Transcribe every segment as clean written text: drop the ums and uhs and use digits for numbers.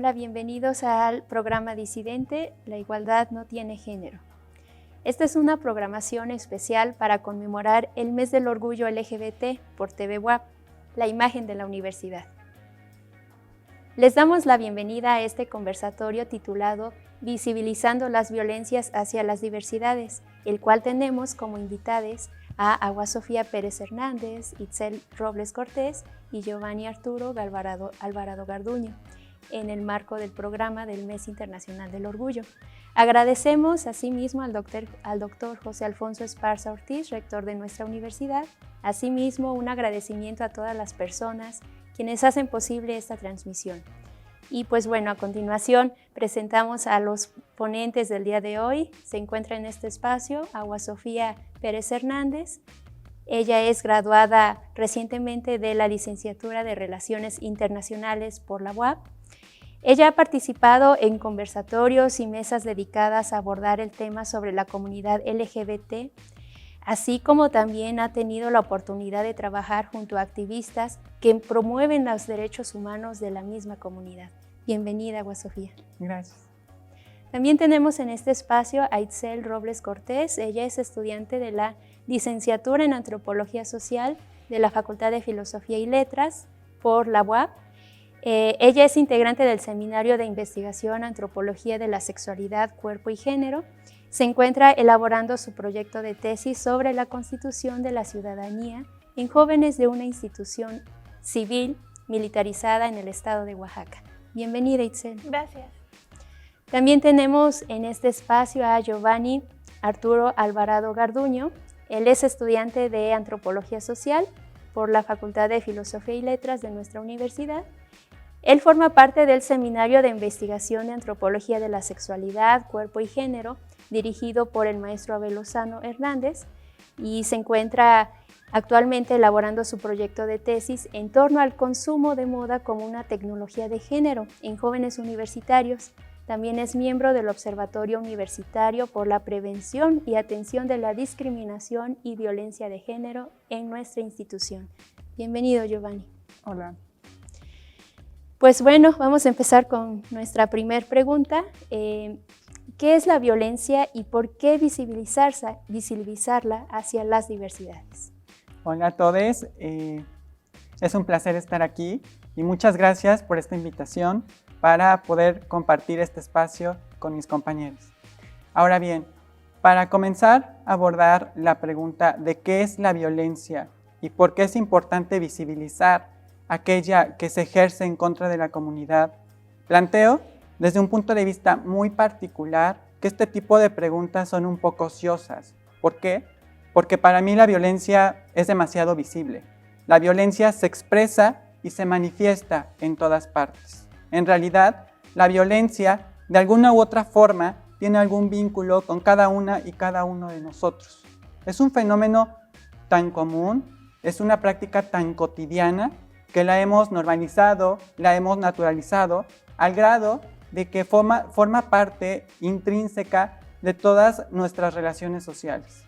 Hola, bienvenidos al programa Disidente, La igualdad no tiene género. Esta es una programación especial para conmemorar el mes del orgullo LGBT por TV UAP, la imagen de la universidad. Les damos la bienvenida a este conversatorio titulado Visibilizando las violencias hacia las diversidades, el cual tenemos como invitades a Agua Sofía Pérez Hernández, Itzel Robles Cortés y Giovanni Arturo Alvarado Garduño, en el marco del programa del Mes Internacional del Orgullo. Agradecemos asimismo al doctor José Alfonso Esparza Ortiz, rector de nuestra universidad. Asimismo, un agradecimiento a todas las personas quienes hacen posible esta transmisión. Y pues bueno, a continuación presentamos a los ponentes del día de hoy. Se encuentra en este espacio Agua Sofía Pérez Hernández. Ella es graduada recientemente de la licenciatura de Relaciones Internacionales por la UAP. Ella ha participado en conversatorios y mesas dedicadas a abordar el tema sobre la comunidad LGBT, así como también ha tenido la oportunidad de trabajar junto a activistas que promueven los derechos humanos de la misma comunidad. Bienvenida, Agua Sofía. Gracias. También tenemos en este espacio a Itzel Robles Cortés. Ella es estudiante de la licenciatura en Antropología Social de la Facultad de Filosofía y Letras por la UAP. Ella es integrante del Seminario de Investigación Antropología de la Sexualidad, Cuerpo y Género. Se encuentra elaborando su proyecto de tesis sobre la constitución de la ciudadanía en jóvenes de una institución civil militarizada en el estado de Oaxaca. Bienvenida, Itzel. Gracias. También tenemos en este espacio a Giovanni Arturo Alvarado Garduño. Él es estudiante de Antropología Social por la Facultad de Filosofía y Letras de nuestra universidad. Él forma parte del Seminario de Investigación de Antropología de la Sexualidad, Cuerpo y Género, dirigido por el maestro Abel Lozano Hernández, y se encuentra actualmente elaborando su proyecto de tesis en torno al consumo de moda como una tecnología de género en jóvenes universitarios. También es miembro del Observatorio Universitario por la Prevención y Atención de la Discriminación y Violencia de Género en nuestra institución. Bienvenido, Giovanni. Hola. Pues bueno, vamos a empezar con nuestra primera pregunta. ¿Qué es la violencia y por qué visibilizarla hacia las diversidades? Hola a todos, es un placer estar aquí y muchas gracias por esta invitación para poder compartir este espacio con mis compañeros. Ahora bien, para comenzar a abordar la pregunta de qué es la violencia y por qué es importante visibilizar aquella que se ejerce en contra de la comunidad, planteo desde un punto de vista muy particular que este tipo de preguntas son un poco ociosas. ¿Por qué? Porque para mí la violencia es demasiado visible. La violencia se expresa y se manifiesta en todas partes. En realidad, la violencia, de alguna u otra forma, tiene algún vínculo con cada una y cada uno de nosotros. Es un fenómeno tan común, es una práctica tan cotidiana que la hemos normalizado, la hemos naturalizado, al grado de que forma parte intrínseca de todas nuestras relaciones sociales.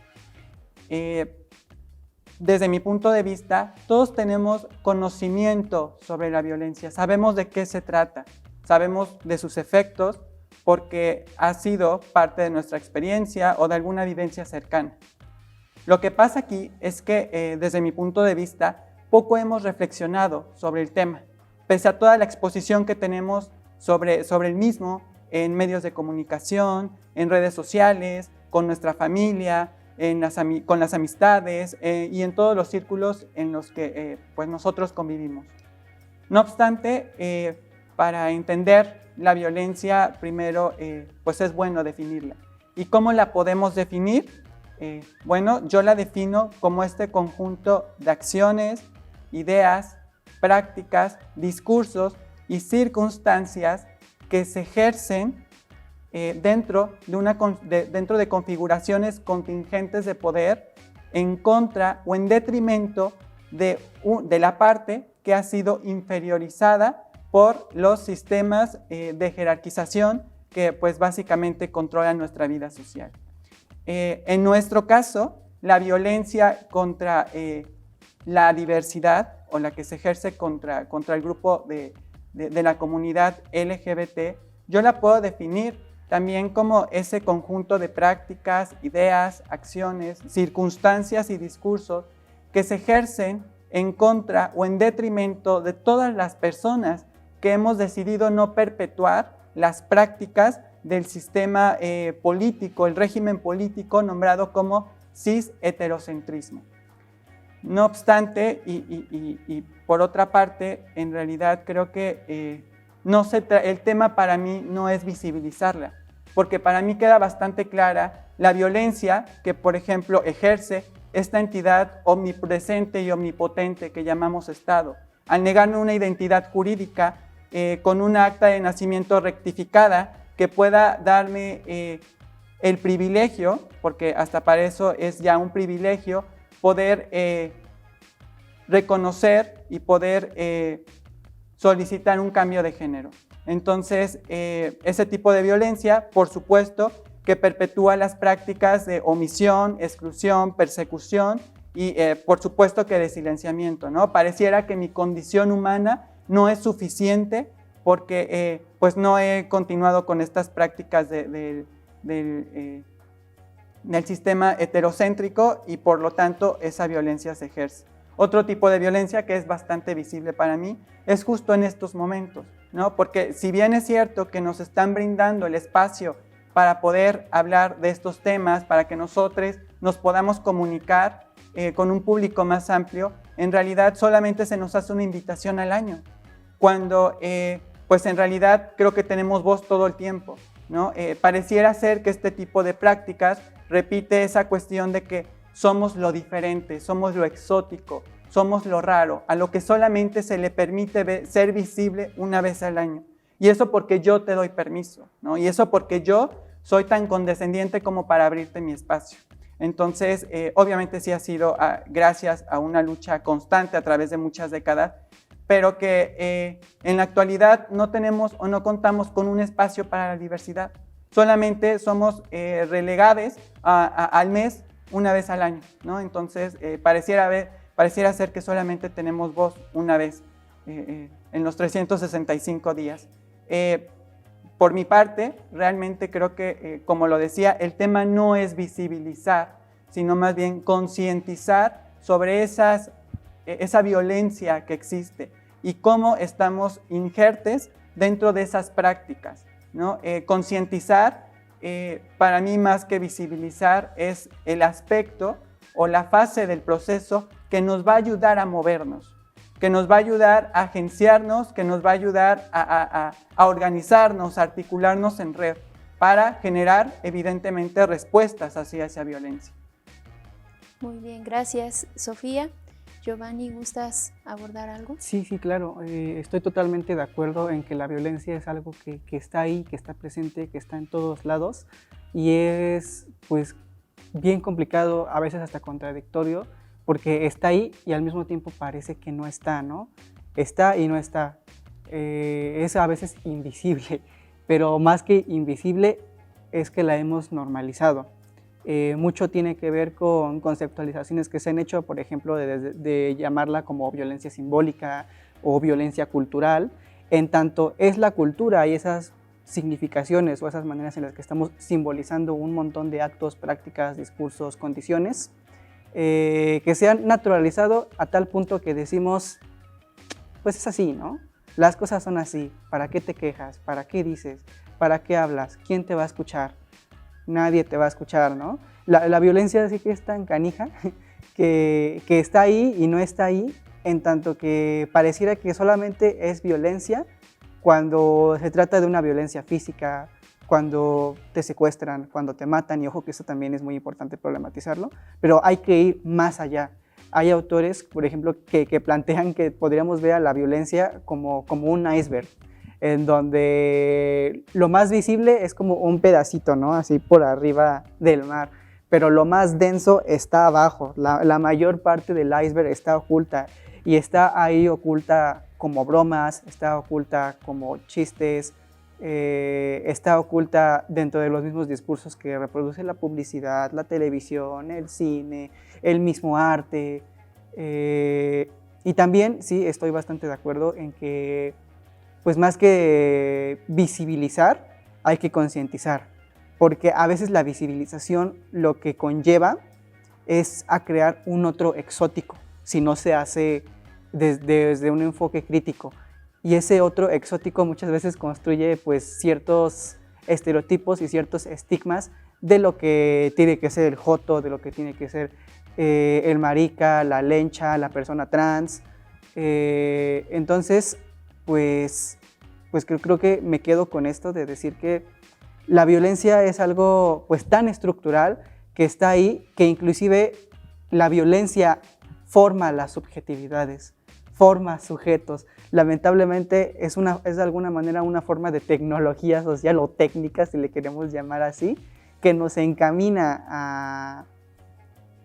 Desde mi punto de vista, todos tenemos conocimiento sobre la violencia, sabemos de qué se trata, sabemos de sus efectos porque ha sido parte de nuestra experiencia o de alguna vivencia cercana. Lo que pasa aquí es que, desde mi punto de vista, poco hemos reflexionado sobre el tema, pese a toda la exposición que tenemos sobre el mismo en medios de comunicación, en redes sociales, con nuestra familia, con las amistades y en todos los círculos en los que pues nosotros convivimos. No obstante, para entender la violencia, primero pues es bueno definirla. ¿Y cómo la podemos definir? Bueno, yo la defino como este conjunto de acciones, ideas, prácticas, discursos y circunstancias que se ejercen dentro de configuraciones contingentes de poder en contra o en detrimento de la parte que ha sido inferiorizada por los sistemas de jerarquización que pues básicamente controlan nuestra vida social. En nuestro caso, la violencia contra la diversidad o la que se ejerce contra el grupo de la comunidad LGBT, yo la puedo definir también como ese conjunto de prácticas, ideas, acciones, circunstancias y discursos que se ejercen en contra o en detrimento de todas las personas que hemos decidido no perpetuar las prácticas del sistema político, el régimen político nombrado como cis-heterocentrismo. No obstante, y por otra parte, en realidad creo que el tema para mí no es visibilizarla, porque para mí queda bastante clara la violencia que, por ejemplo, ejerce esta entidad omnipresente y omnipotente que llamamos Estado, al negarme una identidad jurídica con una acta de nacimiento rectificada que pueda darme el privilegio, porque hasta para eso es ya un privilegio, poder reconocer y poder solicitar un cambio de género. Entonces, ese tipo de violencia, por supuesto, que perpetúa las prácticas de omisión, exclusión, persecución y, por supuesto, que de silenciamiento, ¿no? Pareciera que mi condición humana no es suficiente porque pues no he continuado con estas prácticas del sistema heterocéntrico y, por lo tanto, esa violencia se ejerce. Otro tipo de violencia que es bastante visible para mí es justo en estos momentos, ¿no? Porque si bien es cierto que nos están brindando el espacio para poder hablar de estos temas, para que nosotros nos podamos comunicar con un público más amplio, en realidad solamente se nos hace una invitación al año, cuando pues en realidad creo que tenemos voz todo el tiempo, ¿no? Pareciera ser que este tipo de prácticas repite esa cuestión de que somos lo diferente, somos lo exótico, somos lo raro, a lo que solamente se le permite ser visible una vez al año. Y eso porque yo te doy permiso, ¿no? Y eso porque yo soy tan condescendiente como para abrirte mi espacio. Entonces, obviamente sí ha sido gracias a una lucha constante a través de muchas décadas, pero que en la actualidad no tenemos o no contamos con un espacio para la diversidad. Solamente somos relegados al mes una vez al año, ¿no? Entonces, pareciera ser que solamente tenemos voz una vez en los 365 días. Por mi parte, realmente creo que, como lo decía, el tema no es visibilizar, sino más bien concientizar sobre esa violencia que existe y cómo estamos injertes dentro de esas prácticas, ¿no? Concientizar, para mí más que visibilizar, es el aspecto o la fase del proceso que nos va a ayudar a movernos, que nos va a ayudar a agenciarnos, que nos va a ayudar a organizarnos, a articularnos en red para generar evidentemente respuestas hacia esa violencia. Muy bien, gracias, Sofía. Giovanni, ¿gustas abordar algo? Sí, claro. Estoy totalmente de acuerdo en que la violencia es algo que está ahí, que está presente, que está en todos lados y es pues bien complicado, a veces hasta contradictorio, porque está ahí y al mismo tiempo parece que no está, ¿no? Está y no está. Es a veces invisible, pero más que invisible es que la hemos normalizado. Mucho tiene que ver con conceptualizaciones que se han hecho, por ejemplo, de llamarla como violencia simbólica o violencia cultural, en tanto es la cultura y esas significaciones o esas maneras en las que estamos simbolizando un montón de actos, prácticas, discursos, condiciones, que se han naturalizado a tal punto que decimos, pues es así, ¿no? Las cosas son así, ¿para qué te quejas? ¿Para qué dices? ¿Para qué hablas? ¿Quién te va a escuchar? Nadie te va a escuchar, ¿no? La violencia sí que es tan canija que está ahí y no está ahí, en tanto que pareciera que solamente es violencia cuando se trata de una violencia física, cuando te secuestran, cuando te matan, y ojo que eso también es muy importante problematizarlo, pero hay que ir más allá. Hay autores, por ejemplo, que plantean que podríamos ver a la violencia como un iceberg, en donde lo más visible es como un pedacito, ¿no? Así por arriba del mar, pero lo más denso está abajo. La mayor parte del iceberg está oculta y está ahí oculta como bromas, está oculta como chistes, está oculta dentro de los mismos discursos que reproduce la publicidad, la televisión, el cine, el mismo arte. Y también, sí, estoy bastante de acuerdo en que pues más que visibilizar, hay que concientizar, porque a veces la visibilización lo que conlleva es a crear un otro exótico, si no se hace desde un enfoque crítico. Y ese otro exótico muchas veces construye pues ciertos estereotipos y ciertos estigmas de lo que tiene que ser el joto, de lo que tiene que ser el marica, la lencha, la persona trans. Entonces, pues creo que me quedo con esto de decir que la violencia es algo pues tan estructural que está ahí, que inclusive la violencia forma las subjetividades, forma sujetos. Lamentablemente es de alguna manera una forma de tecnología social o técnica, si le queremos llamar así, que nos encamina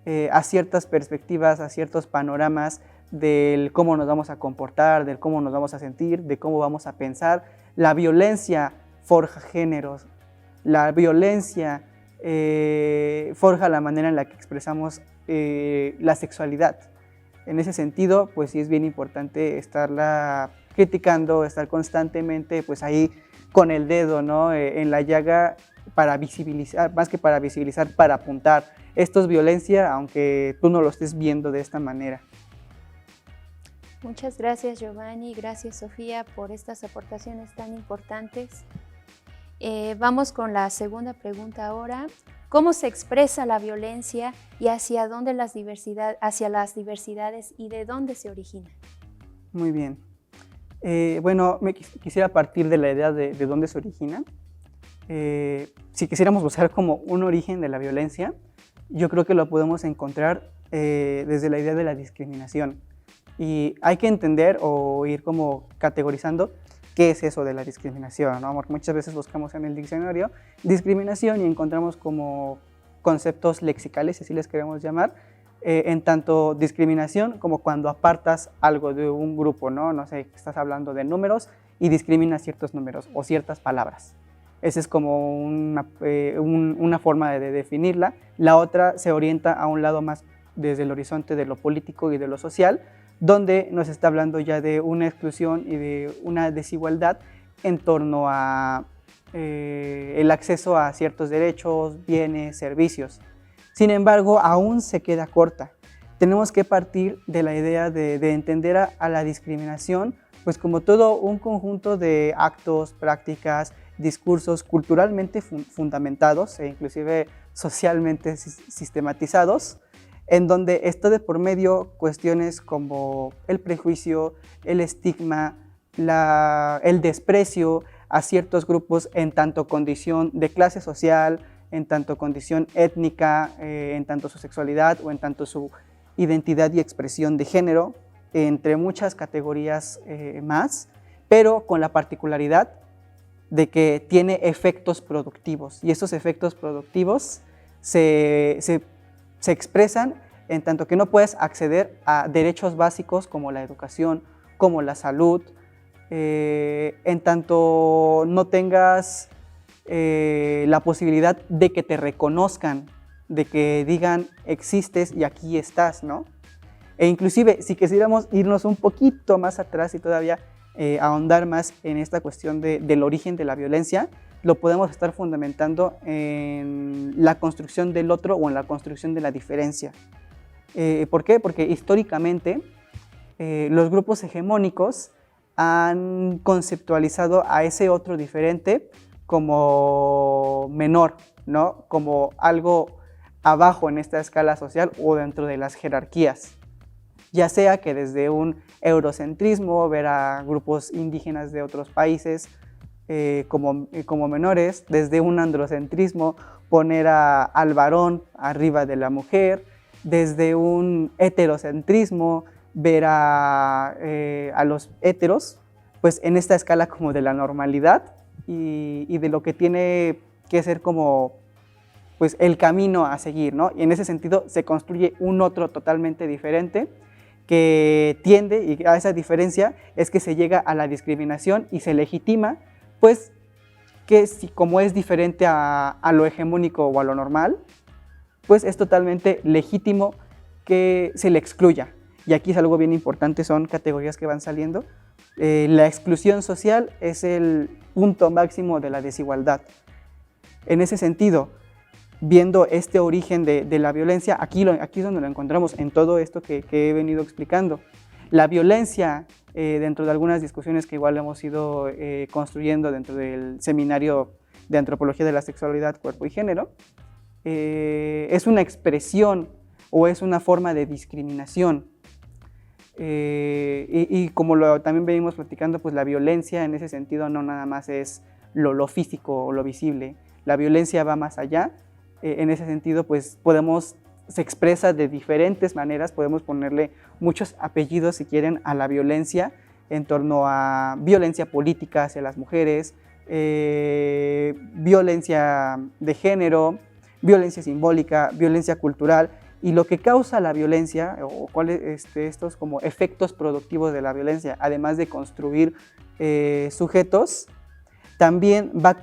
a ciertas perspectivas, a ciertos panoramas del cómo nos vamos a comportar, del cómo nos vamos a sentir, de cómo vamos a pensar. La violencia forja géneros, la violencia forja la manera en la que expresamos la sexualidad. En ese sentido, pues sí es bien importante estarla criticando, estar constantemente pues ahí con el dedo, ¿no? En la llaga para visibilizar, más que para visibilizar, para apuntar. Esto es violencia, aunque tú no lo estés viendo de esta manera. Muchas gracias, Giovanni, gracias, Sofía, por estas aportaciones tan importantes. Vamos con la segunda pregunta ahora. ¿Cómo se expresa la violencia y hacia las diversidades y de dónde se origina? Muy bien. Bueno, quisiera partir de la idea de dónde se origina. Si quisiéramos buscar como un origen de la violencia, yo creo que lo podemos encontrar desde la idea de la discriminación. Y hay que entender o ir como categorizando qué es eso de la discriminación, ¿no? Porque muchas veces buscamos en el diccionario discriminación y encontramos como conceptos lexicales, si así les queremos llamar, en tanto discriminación como cuando apartas algo de un grupo, ¿no? No sé, estás hablando de números y discriminas ciertos números o ciertas palabras. Esa es como una forma de definirla. La otra se orienta a un lado más desde el horizonte de lo político y de lo social, donde nos está hablando ya de una exclusión y de una desigualdad en torno a el acceso a ciertos derechos, bienes, servicios. Sin embargo, aún se queda corta. Tenemos que partir de la idea de entender a la discriminación pues como todo un conjunto de actos, prácticas, discursos culturalmente fundamentados e inclusive socialmente sistematizados, en donde está de por medio cuestiones como el prejuicio, el estigma, el desprecio a ciertos grupos en tanto condición de clase social, en tanto condición étnica, en tanto su sexualidad o en tanto su identidad y expresión de género, entre muchas categorías más, pero con la particularidad de que tiene efectos productivos, y esos efectos productivos se expresan en tanto que no puedes acceder a derechos básicos como la educación, como la salud, en tanto no tengas la posibilidad de que te reconozcan, de que digan existes y aquí estás, ¿no? E inclusive si quisiéramos irnos un poquito más atrás y todavía ahondar más en esta cuestión del origen de la violencia, lo podemos estar fundamentando en la construcción del otro o en la construcción de la diferencia. ¿Por qué? Porque históricamente los grupos hegemónicos han conceptualizado a ese otro diferente como menor, ¿no? Como algo abajo en esta escala social o dentro de las jerarquías. Ya sea que desde un eurocentrismo, ver a grupos indígenas de otros países como menores, desde un androcentrismo, poner al varón arriba de la mujer, desde un heterocentrismo, ver a los heteros, pues en esta escala como de la normalidad y de lo que tiene que ser como pues el camino a seguir, ¿no? Y en ese sentido se construye un otro totalmente diferente que tiende, y a esa diferencia es que se llega a la discriminación y se legitima, pues que si como es diferente a lo hegemónico o a lo normal, pues es totalmente legítimo que se le excluya. Y aquí es algo bien importante, son categorías que van saliendo, La exclusión social es el punto máximo de la desigualdad. En ese sentido, viendo este origen de la violencia, aquí es donde lo encontramos en todo esto que he venido explicando. La violencia, dentro de algunas discusiones que igual hemos ido construyendo dentro del seminario de Antropología de la Sexualidad, Cuerpo y Género, es una expresión o es una forma de discriminación. Y como también venimos platicando, pues la violencia en ese sentido no nada más es lo físico o lo visible. La violencia va más allá. En ese sentido, pues se expresa de diferentes maneras, podemos ponerle muchos apellidos, si quieren, a la violencia en torno a violencia política hacia las mujeres, violencia de género, violencia simbólica, violencia cultural, y lo que causa la violencia, o cuáles estos como efectos productivos de la violencia, además de construir sujetos, también va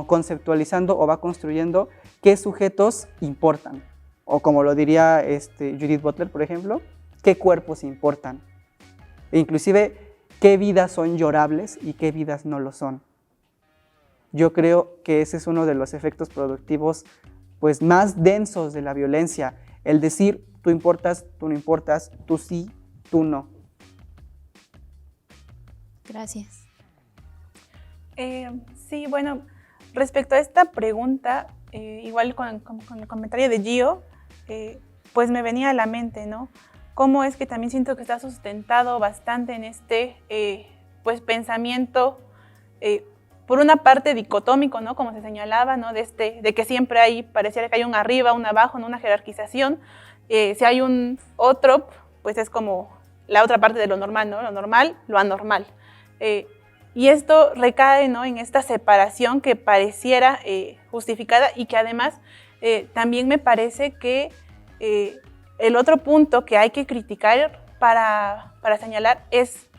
conceptualizando o va construyendo qué sujetos importan, o como lo diría Judith Butler, por ejemplo, qué cuerpos importan, e inclusive qué vidas son llorables y qué vidas no lo son. Yo creo que ese es uno de los efectos productivos pues, más densos de la violencia, el decir tú importas, tú no importas, tú sí, tú no. Gracias. Sí, bueno, respecto a esta pregunta, igual con el comentario de Gio, pues me venía a la mente, ¿no? Cómo es que también siento que está sustentado bastante en este pues pensamiento, por una parte dicotómico, ¿no? Como se señalaba, ¿no? De que siempre pareciera que hay un arriba, un abajo, ¿no? Una jerarquización. Si hay un otro, pues es como la otra parte de lo normal, ¿no? Lo normal, lo anormal. Y esto recae, ¿no? En esta separación que pareciera justificada y que además también me parece que el otro punto que hay que criticar para señalar es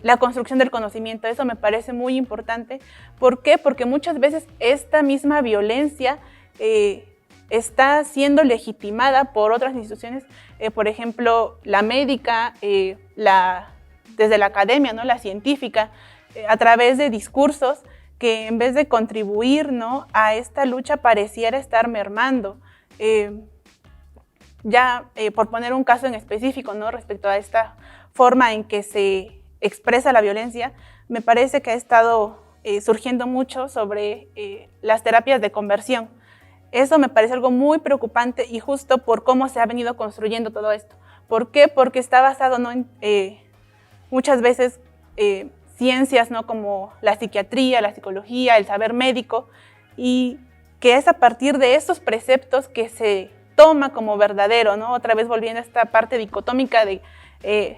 la construcción del conocimiento. Eso me parece muy importante. ¿Por qué? Porque muchas veces esta misma violencia está siendo legitimada por otras instituciones, por ejemplo, la médica, desde la academia, ¿no? La científica, a través de discursos que en vez de contribuir, ¿no? a esta lucha pareciera estar mermando. Por poner un caso en específico, ¿no? Respecto a esta forma en que se expresa la violencia, me parece que ha estado surgiendo mucho sobre las terapias de conversión. Eso me parece algo muy preocupante y justo por cómo se ha venido construyendo todo esto. ¿Por qué? Porque está basado, ¿no? en muchas veces ciencias, ¿no? Como la psiquiatría, la psicología, el saber médico, y que es a partir de estos preceptos que se toma como verdadero, ¿no? Otra vez volviendo a esta parte dicotómica de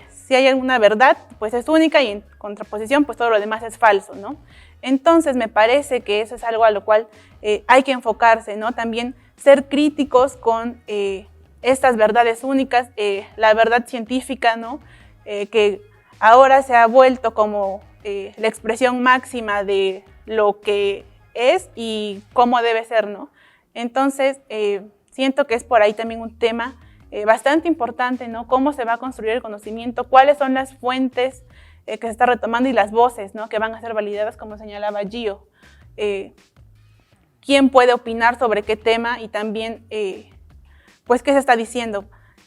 si hay alguna verdad, pues es única, y en contraposición, pues todo lo demás es falso, ¿no? Entonces me parece que eso es algo a lo cual hay que enfocarse, ¿no? También ser críticos con estas verdades únicas, la verdad científica, ¿no? Que ahora se ha vuelto como la expresión máxima de lo que es y cómo debe ser, ¿no? Entonces, siento que es por ahí también un tema bastante importante, ¿no? Cómo se va a construir el conocimiento, cuáles son las fuentes que se está retomando y las voces, ¿no? Que van a ser validadas, como señalaba Gio. ¿Quién puede opinar sobre qué tema? Y también, pues, ¿qué se está diciendo?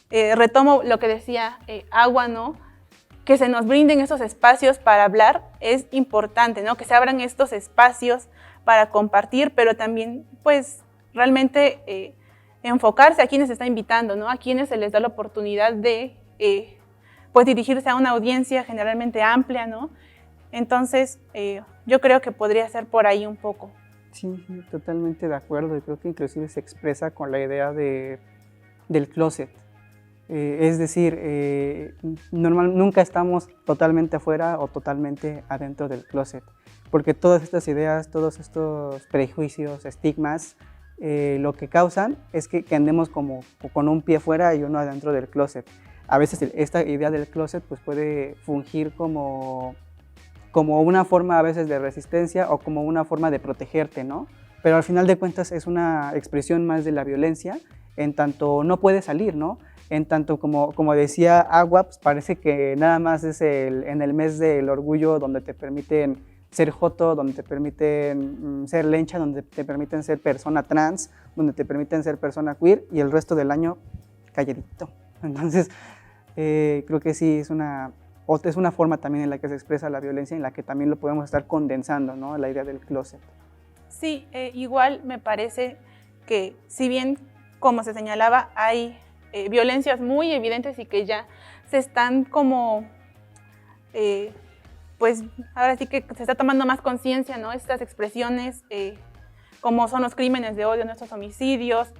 Retomo lo que decía Agua, ¿no? Que se nos brinden esos espacios para hablar es importante, ¿no? Que se abran estos espacios para compartir, pero también, pues, realmente enfocarse a quienes se está invitando, ¿no? A quienes se les da la oportunidad de, pues, dirigirse a una audiencia generalmente amplia, ¿no? Entonces, yo creo que podría ser por ahí un poco. Sí, totalmente de acuerdo, y creo que inclusive se expresa con la idea del closet. Es decir, nunca estamos totalmente afuera o totalmente adentro del closet, porque todas estas ideas, todos estos prejuicios, estigmas, lo que causan es que andemos como con un pie fuera y uno adentro del closet. A veces esta idea del closet pues, puede fungir como una forma a veces de resistencia o como una forma de protegerte, ¿no? Pero al final de cuentas es una expresión más de la violencia, en tanto no puede salir, ¿no? En tanto, como decía Agua, pues parece que nada más es en el mes del orgullo donde te permiten ser joto, donde te permiten ser lencha, donde te permiten ser persona trans, donde te permiten ser persona queer, y el resto del año calladito. Entonces, creo que sí es una forma también en la que se expresa la violencia, en la que también lo podemos estar condensando, ¿no? La idea del closet. Sí, igual me parece que si bien, como se señalaba, hay violencias muy evidentes y que ya se están como, pues ahora sí que se está tomando más conciencia, ¿no? Estas expresiones como son los crímenes de odio, nuestros homicidios,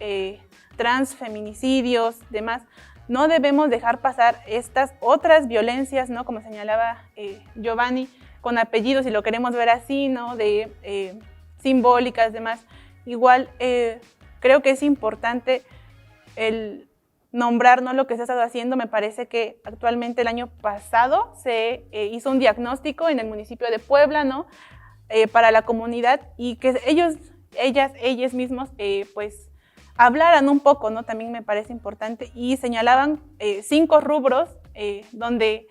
transfeminicidios, demás. No debemos dejar pasar estas otras violencias, ¿no? Como señalaba Giovanni, con apellidos, si lo queremos ver así, ¿no? Simbólicas, demás. Igual creo que es importante el nombrar, ¿no?, lo que se ha estado haciendo. Me parece que actualmente el año pasado se hizo un diagnóstico en el municipio de Puebla, ¿no?, para la comunidad, y que ellos mismos pues hablaran un poco, ¿no? También me parece importante, y señalaban 5 rubros donde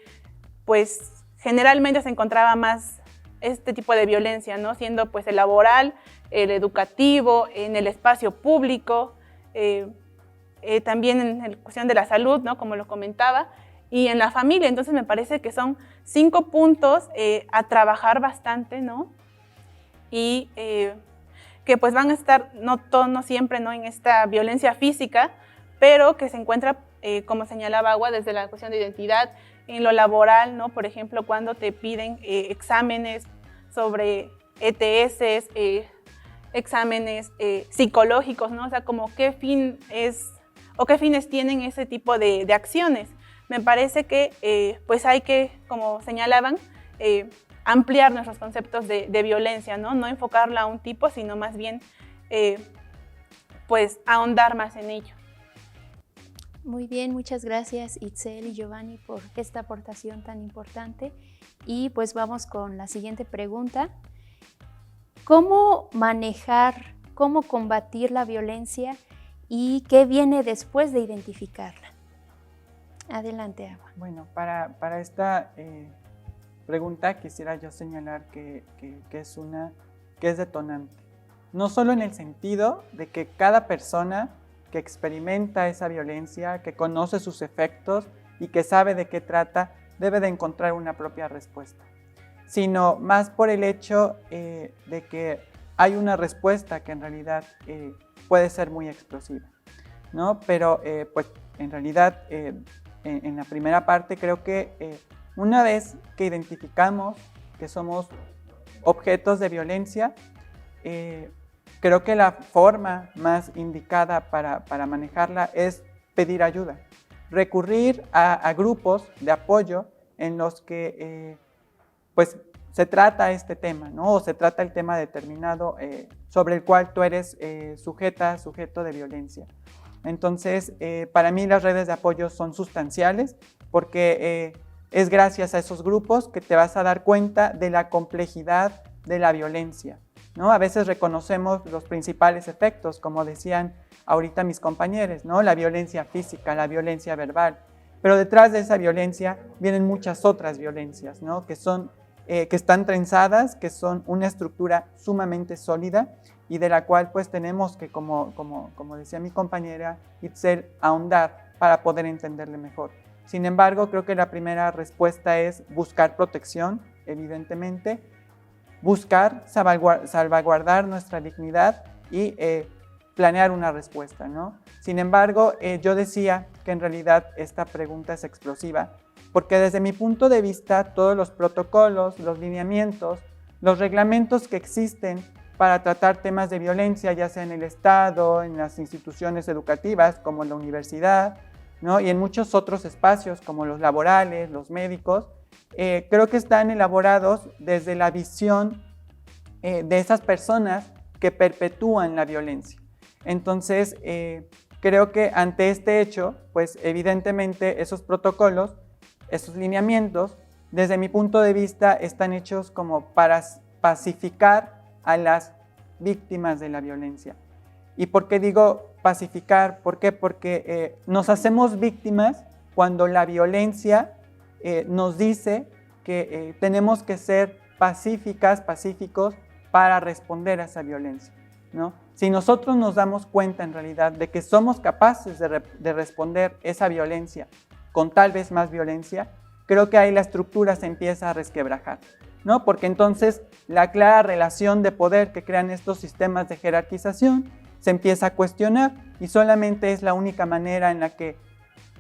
pues generalmente se encontraba más este tipo de violencia, ¿no? Siendo pues el laboral, el educativo, en el espacio público, también en la cuestión de la salud, ¿no?, como lo comentaba, y en la familia. Entonces me parece que son 5 puntos a trabajar bastante, ¿no? Y que pues van a estar, no siempre, ¿no?, en esta violencia física, pero que se encuentra, como señalaba Agua, desde la cuestión de identidad, en lo laboral, ¿no? Por ejemplo, cuando te piden exámenes sobre ETS, exámenes psicológicos, ¿no? O sea, como qué fin es o qué fines tienen ese tipo de acciones. Me parece que pues hay que, como señalaban, ampliar nuestros conceptos de violencia, ¿no? No enfocarla a un tipo, sino más bien pues ahondar más en ello. Muy bien, muchas gracias Itzel y Giovanni por esta aportación tan importante. Y pues vamos con la siguiente pregunta. ¿Cómo manejar, cómo combatir la violencia y qué viene después de identificarla? Adelante, Agua. Bueno, para esta pregunta quisiera yo señalar que es detonante. No solo en el sentido de que cada persona que experimenta esa violencia, que conoce sus efectos y que sabe de qué trata, debe de encontrar una propia respuesta, sino más por el hecho de que hay una respuesta que en realidad puede ser muy explosiva, ¿no? Pero pues en realidad en la primera parte creo que una vez que identificamos que somos objetos de violencia, creo que la forma más indicada para manejarla es pedir ayuda, recurrir a grupos de apoyo en los que pues se trata este tema, ¿no? O se trata el tema determinado sobre el cual tú eres sujeto de violencia. Entonces, para mí las redes de apoyo son sustanciales porque es gracias a esos grupos que te vas a dar cuenta de la complejidad de la violencia, ¿no? A veces reconocemos los principales efectos, como decían ahorita mis compañeros, ¿no? La violencia física, la violencia verbal, pero detrás de esa violencia vienen muchas otras violencias, ¿no? Que están trenzadas, que son una estructura sumamente sólida y de la cual pues tenemos que, como decía mi compañera Itzel, ahondar para poder entenderle mejor. Sin embargo, creo que la primera respuesta es buscar protección, evidentemente, buscar salvaguardar nuestra dignidad y planear una respuesta, ¿no? Sin embargo, yo decía que en realidad esta pregunta es explosiva, porque desde mi punto de vista todos los protocolos, los lineamientos, los reglamentos que existen para tratar temas de violencia, ya sea en el Estado, en las instituciones educativas como la universidad, ¿no?, y en muchos otros espacios como los laborales, los médicos, creo que están elaborados desde la visión de esas personas que perpetúan la violencia. Entonces, creo que ante este hecho, pues evidentemente esos protocolos, esos lineamientos, desde mi punto de vista, están hechos como para pacificar a las víctimas de la violencia. ¿Y por qué digo pacificar? ¿Por qué? Porque nos hacemos víctimas cuando la violencia nos dice que tenemos que ser pacíficos para responder a esa violencia, ¿no? Si nosotros nos damos cuenta en realidad de que somos capaces de responder esa violencia con tal vez más violencia, creo que ahí la estructura se empieza a resquebrajar, ¿no? Porque entonces la clara relación de poder que crean estos sistemas de jerarquización se empieza a cuestionar y solamente es la única manera en la que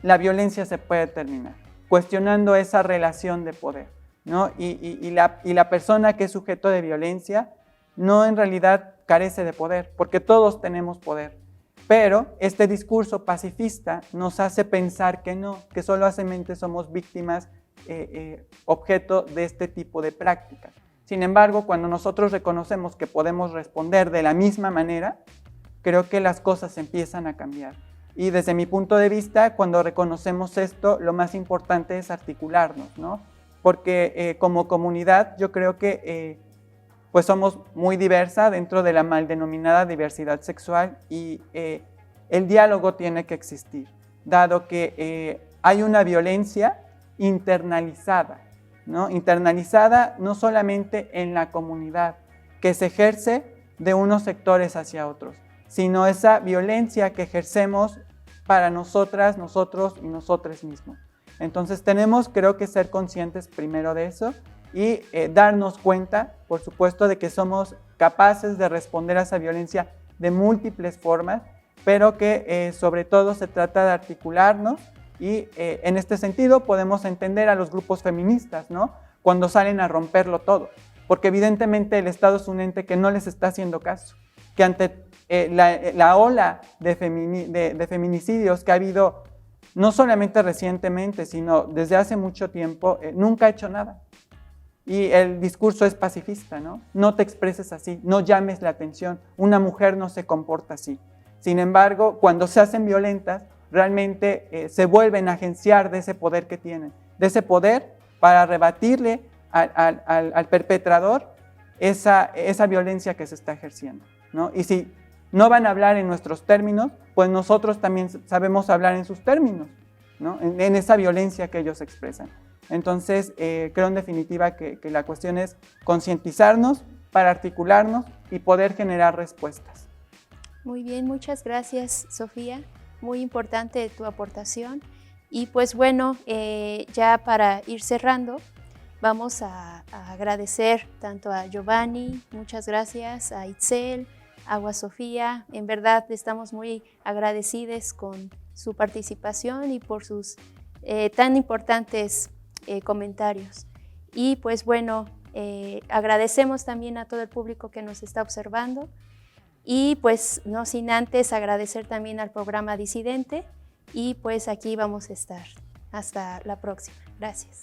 la violencia se puede terminar, cuestionando esa relación de poder, ¿no? Y la persona que es sujeto de violencia no en realidad carece de poder, porque todos tenemos poder. Pero este discurso pacifista nos hace pensar que no, que solamente somos víctimas, objeto de este tipo de prácticas. Sin embargo, cuando nosotros reconocemos que podemos responder de la misma manera, creo que las cosas empiezan a cambiar. Y desde mi punto de vista, cuando reconocemos esto, lo más importante es articularnos, ¿no? Porque como comunidad yo creo que pues somos muy diversa dentro de la mal denominada diversidad sexual y el diálogo tiene que existir, dado que hay una violencia internalizada, ¿no? Internalizada no solamente en la comunidad, que se ejerce de unos sectores hacia otros, sino esa violencia que ejercemos para nosotras, nosotros y nosotros mismos. Entonces tenemos, creo que, ser conscientes primero de eso y darnos cuenta, por supuesto, de que somos capaces de responder a esa violencia de múltiples formas, pero que sobre todo se trata de articularnos y en este sentido podemos entender a los grupos feministas, ¿no? Cuando salen a romperlo todo, porque evidentemente el Estado es un ente que no les está haciendo caso, que ante la ola de feminicidios que ha habido no solamente recientemente, sino desde hace mucho tiempo, nunca ha hecho nada. Y el discurso es pacifista, ¿no? No te expreses así, no llames la atención, una mujer no se comporta así. Sin embargo, cuando se hacen violentas, realmente se vuelven a agenciar de ese poder que tienen, de ese poder para rebatirle al perpetrador esa violencia que se está ejerciendo, ¿no? Y si no van a hablar en nuestros términos, pues nosotros también sabemos hablar en sus términos, ¿no? En esa violencia que ellos expresan. Entonces, creo en definitiva que la cuestión es concientizarnos para articularnos y poder generar respuestas. Muy bien, muchas gracias, Sofía. Muy importante tu aportación. Y pues bueno, ya para ir cerrando, vamos a agradecer tanto a Giovanni, muchas gracias, a Itzel, a Sofía. En verdad estamos muy agradecidos con su participación y por sus tan importantes comentarios. Y pues bueno, agradecemos también a todo el público que nos está observando y pues no sin antes agradecer también al programa Disidente y pues aquí vamos a estar. Hasta la próxima. Gracias.